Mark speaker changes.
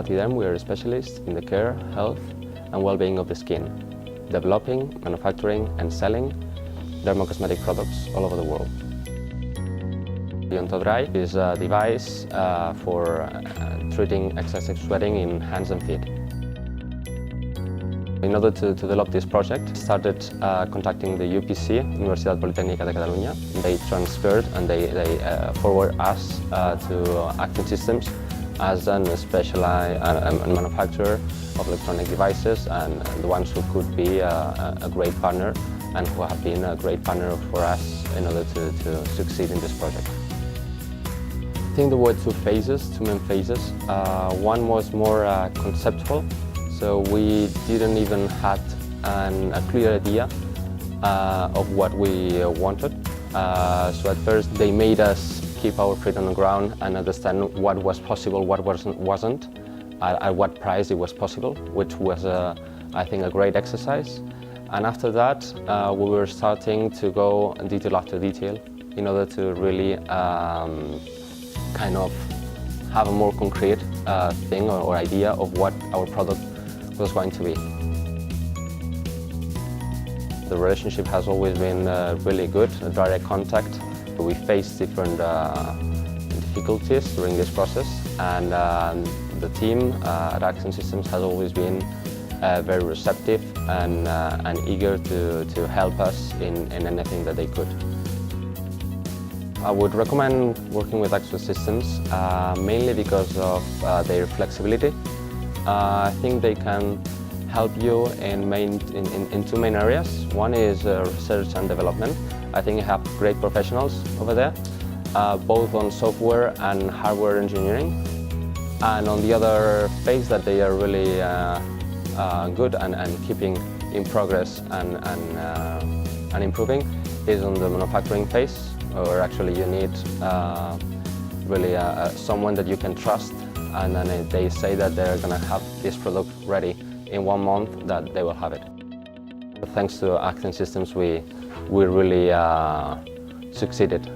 Speaker 1: Martiderm, we are specialists in the care, health and well-being of the skin, developing, manufacturing and selling dermocosmetic products all over the world. Iontodry is a device for treating excessive sweating in hands and feet. In order to develop this project, I started contacting the UPC, Universitat Politècnica de Catalunya. They transferred and they forward us to Acting Systems as a specialized manufacturer of electronic devices and the ones who could be a great partner and who have been a great partner for us in order to succeed in this project. I think there were two main phases. One was more conceptual, so we didn't even have a clear idea of what we wanted. So at first they made us keep our feet on the ground and understand what was possible, what wasn't, at what price it was possible, which was, I think, a great exercise. And after that, we were starting to go detail after detail in order to really kind of have a more concrete thing or idea of what our product was going to be. The relationship has always been really good, a direct contact. We faced different difficulties during this process, and the team at Acting Systems has always been very receptive and eager to help us in anything that they could. I would recommend working with Acting Systems mainly because of their flexibility. I think they can help you in two main areas. One is research and development. I think you have great professionals over there, both on software and hardware engineering. And on the other phase that they are really good and keeping in progress and improving is on the manufacturing phase, where actually you need really someone that you can trust, and then they say that they're going to have this product ready in 1 month, that they will have it. Thanks to Acting Systems, we really succeeded